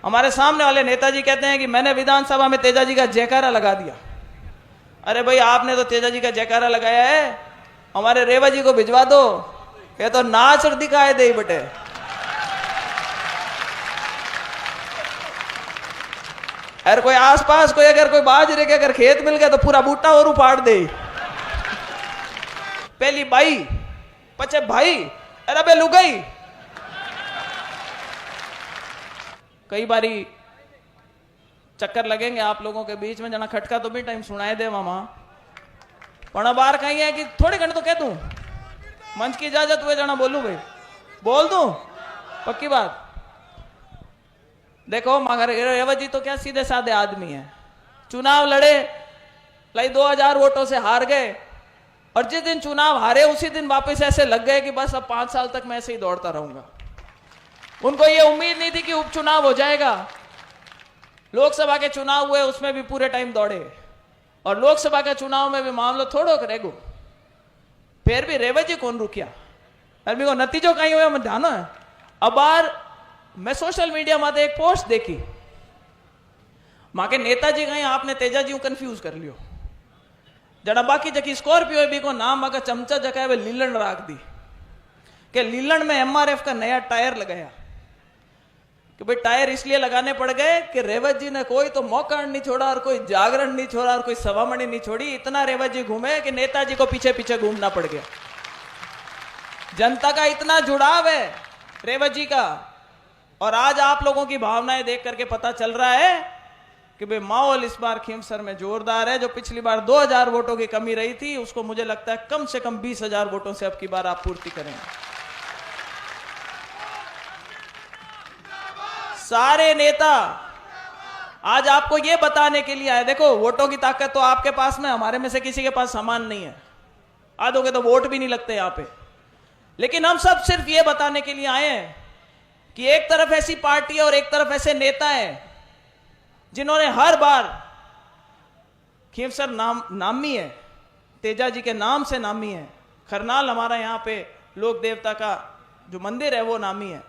हमारे सामने वाले नेताजी कहते हैं कि मैंने विधानसभा में तेजाजी का जयकारा लगा दिया। अरे भाई, आपने तो तेजाजी का जयकारा लगाया है, हमारे रेवा जी को भिजवा दो, ये तो नाच और दिखाए दे बटे। अरे कोई आसपास कोई अगर कोई बाजरे के अगर खेत मिल गया तो पूरा बूटा और उपाड़ दे। पहली बाई पचे भाई, अरे बे लुगाई। कई बारी चक्कर लगेंगे आप लोगों के बीच में, जना खटका तो भी टाइम सुनाए दे मामा, पण बार कहीं है कि थोड़ी घंटे तो कह दूं, मंच की इजाजत हुए जना बोलूं भाई, बोल दूं पक्की बात। देखो मगर रेवा जी तो क्या सीधे साधे आदमी है, चुनाव लड़े, लाई 2000 वोटों से हार गए, और जिस दिन चुनाव हारे उसी दिन वापस ऐसे लग गए कि बस अब 5 साल तक मैं ऐसे ही दौड़ता रहूंगा। उनको ये उम्मीद नहीं थी कि उपचुनाव हो जाएगा। लोकसभा के चुनाव हुए उसमें भी पूरे टाइम दौड़े, और लोकसभा के चुनाव में भी मामलो थोड़ो करेगो, फिर भी रेवा जी कौन रुकिया, अरे को नतीजो कहीं हुआ मैं ध्यान है। अब बार मैं सोशल मीडिया में एक पोस्ट देखी, मां के नेताजी कहीं आपने तेजाजी कंफ्यूज कर लियो, जड़ा बाकी जकी स्कॉर्पियो भी को नाम अगर चमचा जगह है लीलन राख दी, कि लीलन में एमआरएफ का नया टायर लगाया, कि भाई टायर इसलिए लगाने पड़ गए कि रेवत जी ने कोई तो मौका नहीं छोड़ा और कोई जागरण नहीं छोड़ा और कोई सभामणि नहीं छोड़ी, इतना रेवत जी घूमे कि नेताजी को पीछे पीछे घूमना पड़ गया। जनता का इतना जुड़ाव है रेवत जी का, और आज आप लोगों की भावनाएं देख करके पता चल रहा है कि भाई माहौल इस बार खींवसर में जोरदार है। जो पिछली बार 2000 वोटों की कमी रही थी उसको मुझे लगता है कम से कम 20,000 वोटों से अब की बार आप पूर्ति करेंगे। सारे नेता आज आपको यह बताने के लिए आए, देखो वोटों की ताकत तो आपके पास में, हमारे में से किसी के पास समान नहीं है, आधों के तो वोट भी नहीं लगते यहां पे, लेकिन हम सब सिर्फ ये बताने के लिए आए हैं कि एक तरफ ऐसी पार्टी और एक तरफ ऐसे नेता हैं जिन्होंने हर बार खींवसर नामी है, तेजाजी के नाम से नामी है, खरनाल हमारा यहाँ पे लोक देवता का जो मंदिर है वो नामी है,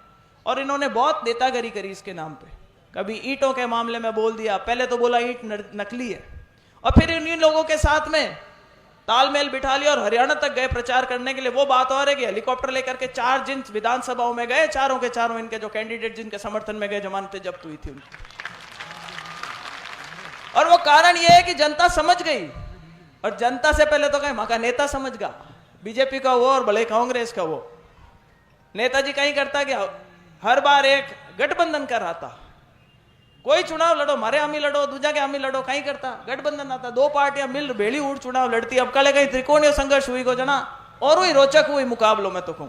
और इन्होंने बहुत नेतागिरी करी इसके नाम पे। कभी ईंटों के मामले में बोल दिया, पहले तो बोला ईंट नकली है, और फिर इन लोगों के साथ में तालमेल बिठा लिया और हरियाणा तक गए प्रचार करने के लिए। वो बात और है कि हेलीकॉप्टर लेकर के 4 जिन विधानसभाओं में गए, चारों के चारों इनके जो कैंडिडेट जिनके समर्थन में गए जमानतें जब्त हुई थी उनकी, और वो कारण ये है कि जनता समझ गई, और जनता से पहले तो कहीं वहां का नेता समझ गया, बीजेपी का वो और भले कांग्रेस का वो। नेताजी कहीं करता कि हर बार एक गठबंधन कर रहा था, कोई चुनाव लड़ो, मारे हामी लड़ो, दूजा के हामी लड़ो, कहीं करता गठबंधन आता, 2 पार्टियां मिल भेड़ी उड़ चुनाव लड़ती। अब कल कहीं त्रिकोणीय संघर्ष हुई को जना और हुई रोचक हुई मुकाबलों में तो कहूं।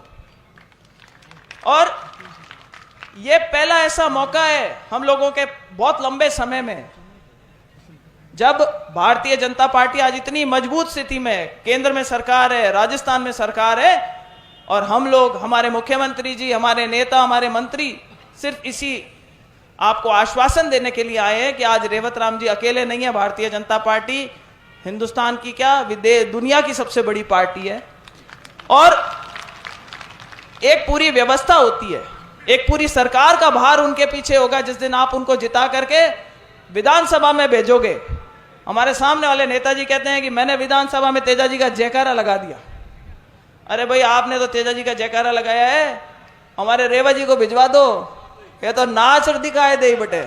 और ये पहला ऐसा मौका है हम लोगों के बहुत लंबे समय में, जब भारतीय जनता पार्टी आज इतनी मजबूत स्थिति में, केंद्र में सरकार है, राजस्थान में सरकार है, और हम लोग, हमारे मुख्यमंत्री जी, हमारे नेता, हमारे मंत्री सिर्फ इसी आपको आश्वासन देने के लिए आए हैं कि आज रेवत राम जी अकेले नहीं है। भारतीय जनता पार्टी हिंदुस्तान की क्या, दुनिया की सबसे बड़ी पार्टी है, और एक पूरी व्यवस्था होती है, एक पूरी सरकार का भार उनके पीछे होगा। जिस दिन आप उनको जिता करके विधानसभा में भेजोगे, हमारे सामने वाले नेताजी कहते हैं कि मैंने विधानसभा में तेजाजी का जयकारा लगा दिया। अरे भाई, आपने तो तेजाजी का जयकारा लगाया है, हमारे रेवा जी को भिजवा दो, ये तो नाच और दिखाए दे बटे।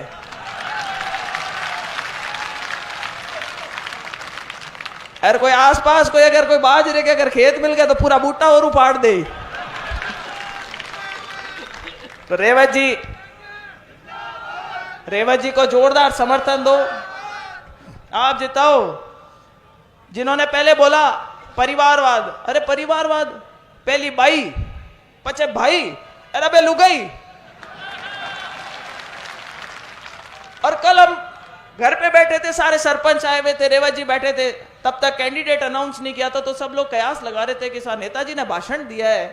अरे कोई आसपास कोई अगर कोई बाजरे के अगर खेत मिल गया तो पूरा बूटा और उपाड़ दे। तो रेवत जी को जोरदार समर्थन दो, आप जिताओ। जिन्होंने पहले बोला परिवारवाद, अरे परिवारवाद पहली बाई पचे भाई, अरे बे लुगाई। और कल हम घर पे बैठे थे, सारे सरपंच आए हुए थे, रेवत जी बैठे थे, तब तक कैंडिडेट अनाउंस नहीं किया था, तो सब लोग कयास लगा रहे थे कि सर नेताजी ने भाषण दिया है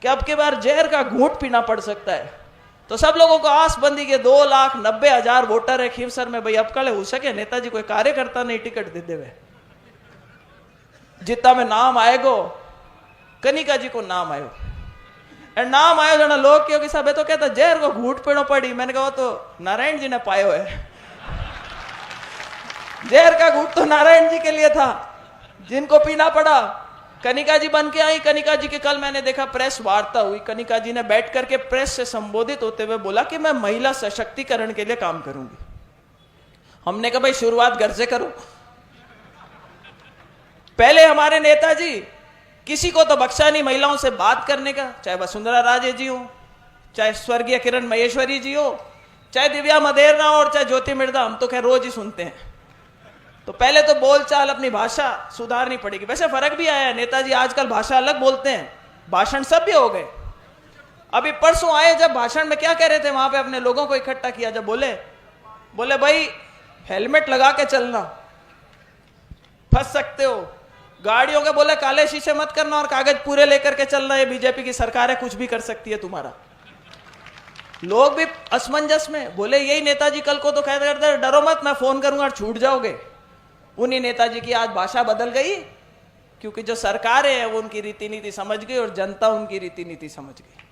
कि अब की बार जहर का घूंट पीना पड़ सकता है। तो सब लोगों को आस बंदी के 2,90,000 वोटर है खींवसर में, भाई अब कल हो सके नेताजी कोई कार्यकर्ता नहीं टिकट दे देवे, जितना में नाम आएगो कनिका जी को नाम आयो। और नाम आयो जना लोग क्यों कि सब तो कहता जहर को घूट पीड़ो पड़ी। मैंने कहा तो नारायण जी ने पायो है, जहर का घूट तो नारायण जी के लिए था जिनको पीना पड़ा। कनिका जी बन के आई। कनिका जी के कल मैंने देखा प्रेस वार्ता हुई। कनिका जी ने बैठ करके प्रेस से संबोधित होते हुए बोला कि मैं महिला सशक्तिकरण के लिए काम करूंगी। हमने कहा भाई शुरुआत घर से करो। पहले हमारे नेताजी किसी को तो बख्शा नहीं महिलाओं से बात करने का, चाहे वसुंधरा राजे जी हो, चाहे स्वर्गीय किरण महेश्वरी जी हो, चाहे दिव्या मदेरना हो और चाहे ज्योति मिर्धा। हम तो खैर रोज ही सुनते हैं। तो पहले तो बोलचाल अपनी भाषा सुधारनी पड़ेगी। वैसे फर्क भी आया है, नेताजी आजकल भाषा अलग बोलते हैं, भाषण सब भी हो गए। अभी परसों आए जब भाषण में क्या कह रहे थे, वहां पे अपने लोगों को इकट्ठा किया, जब बोले भाई हेलमेट लगा के चलना, फंस सकते हो। गाड़ियों के बोले काले शीशे मत करना और कागज पूरे लेकर के चलना, ये बीजेपी की सरकार है, कुछ भी कर सकती है तुम्हारा। लोग भी असमंजस में बोले यही नेताजी कल को तो कहते करते डरो मत, मैं फोन करूंगा और छूट जाओगे। उन्हीं नेताजी की आज भाषा बदल गई, क्योंकि जो सरकारें हैं वो उनकी रीति नीति समझ गई और जनता उनकी रीति नीति समझ गई।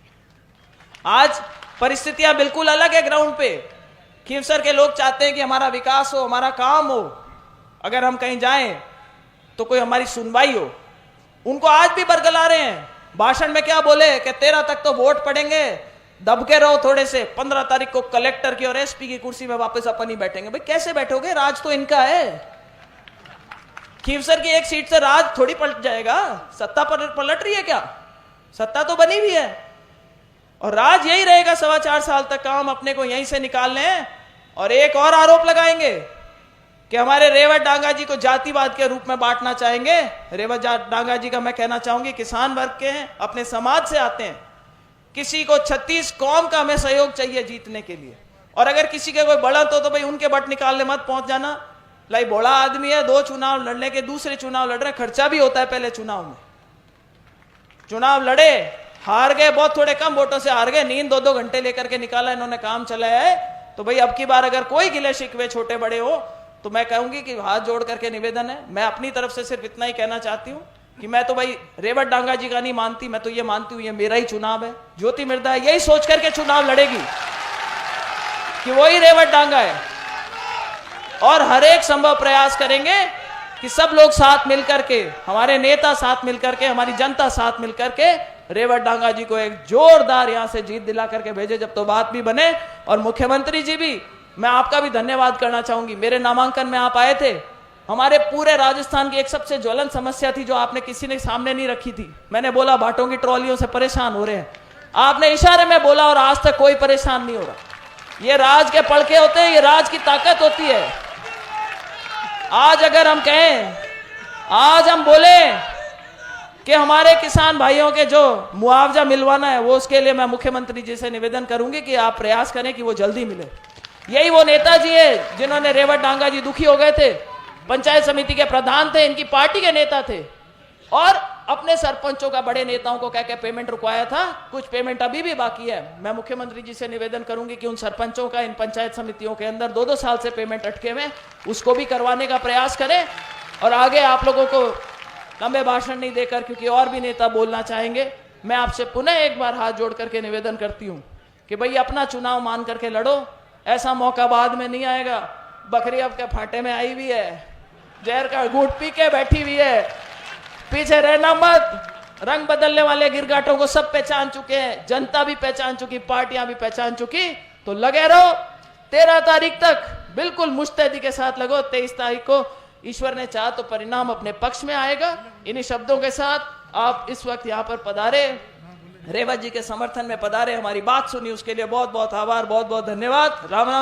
आज परिस्थितियां बिल्कुल अलग है ग्राउंड पे। खींवसर के लोग चाहते हैं कि हमारा विकास हो, हमारा काम हो, अगर हम कहीं जाएं तो कोई हमारी सुनवाई हो। उनको आज भी बरगला रहे हैं। भाषण में क्या बोले कि 13 तक तो वोट पड़ेंगे, दबके रहो थोड़े से, 15 तारीख को कलेक्टर की और एसपी की कुर्सी में वापस अपन ही बैठेंगे। भाई कैसे बैठोगे, राज तो इनका है। खींवसर की एक सीट से राज थोड़ी पलट जाएगा। सत्ता पर पलट रही है क्या? सत्ता तो बनी हुई है और राज यही रहेगा 4.25 साल तक। काम अपने को यहीं से निकालने हैं। और एक और आरोप लगाएंगे कि हमारे रेवत डांगा जी को जातिवाद के रूप में बांटना चाहेंगे। रेवत डांगा जी का मैं कहना चाहूंगी किसान वर्ग के हैं, अपने समाज से आते हैं। किसी को 36 कौम का हमें सहयोग चाहिए जीतने के लिए। और अगर किसी के कोई बढ़त हो तो भाई उनके बट निकालने मत पहुंच जाना। लाई बड़ा आदमी है, 2 चुनाव लड़ने के, दूसरे चुनाव लड़ रहे, खर्चा भी होता है पहले चुनाव में। चुनाव लड़े, हार गए, बहुत थोड़े कम वोटों से हार गए, नींद 2-2 घंटे लेकर के निकाला, इन्होंने काम चलाया है। तो भाई अब की बार अगर कोई गिले शिकवे छोटे बड़े हो तो मैं कहूंगी कि हाथ जोड़ करके निवेदन है। मैं अपनी तरफ से सिर्फ इतना ही कहना चाहती हूं कि मैं तो भाई रेवत डांगा जी का नहीं मानती, मैं तो ये मानती हूं ये मेरा ही चुनाव है। ज्योति मिर्धा यही सोच करके चुनाव लड़ेगी कि वही रेवत डांगा है। और हर एक संभव प्रयास करेंगे कि सब लोग साथ मिलकर के, हमारे नेता साथ मिलकर के, हमारी जनता साथ मिलकर के रेवत डांगा जी को एक जोरदार यहां से जीत दिला करके भेजे, जब तो बात भी बने। और मुख्यमंत्री जी भी, मैं आपका भी धन्यवाद करना चाहूंगी। मेरे नामांकन में आप आए थे। हमारे पूरे राजस्थान की एक सबसे ज्वलंत समस्या थी जो आपने किसी ने सामने नहीं रखी थी। मैंने बोला भाटों की ट्रॉलियों से परेशान हो रहे हैं, आपने इशारे में बोला और आज तक कोई परेशान नहीं हो रहा। ये राज के पड़के होते हैं, ये राज की ताकत होती है। आज अगर हम कहें, आज हम बोले कि हमारे किसान भाइयों के जो मुआवजा मिलवाना है वो, उसके लिए मैं मुख्यमंत्री जी से निवेदन करूंगी कि आप प्रयास करें कि वो जल्दी मिले। यही वो नेताजी है जिन्होंने रेवत डांगा जी दुखी हो गए थे, पंचायत समिति के प्रधान थे, इनकी पार्टी के नेता थे और अपने सरपंचों का, बड़े नेताओं को कह के पेमेंट रुकवाया था। कुछ पेमेंट अभी भी बाकी है। मैं मुख्यमंत्री जी से निवेदन करूंगी कि उन सरपंचों का इन पंचायत समितियों के अंदर 2-2 साल से पेमेंट अटके हुए, उसको भी करवाने का प्रयास करें। और आगे आप लोगों को लंबे भाषण नहीं देकर, क्योंकि और भी नेता बोलना चाहेंगे, मैं आपसे पुनः एक बार हाथ जोड़ करके निवेदन करती हूं कि भाई अपना चुनाव मान करके लड़ो। ऐसा मौका बाद में नहीं आएगा। बकरी अब के फाटे में आई हुई है, जहर का घूंट पी के बैठी हुई है, पीछे रहना मत। रंग बदलने वाले गिरगाटों को सब पहचान चुके हैं, जनता भी पहचान चुकी, पार्टियां भी पहचान चुकी। तो लगे रहो, 13 तारीख तक बिल्कुल मुस्तैदी के साथ लगो। 23 तारीख को ईश्वर ने चाहा तो परिणाम अपने पक्ष में आएगा। इन्हीं शब्दों के साथ आप इस वक्त यहाँ पर पधारे, रेवत जी के समर्थन में पधारे, हमारी बात सुनी, उसके लिए बहुत बहुत आभार, बहुत बहुत धन्यवाद। राम राम।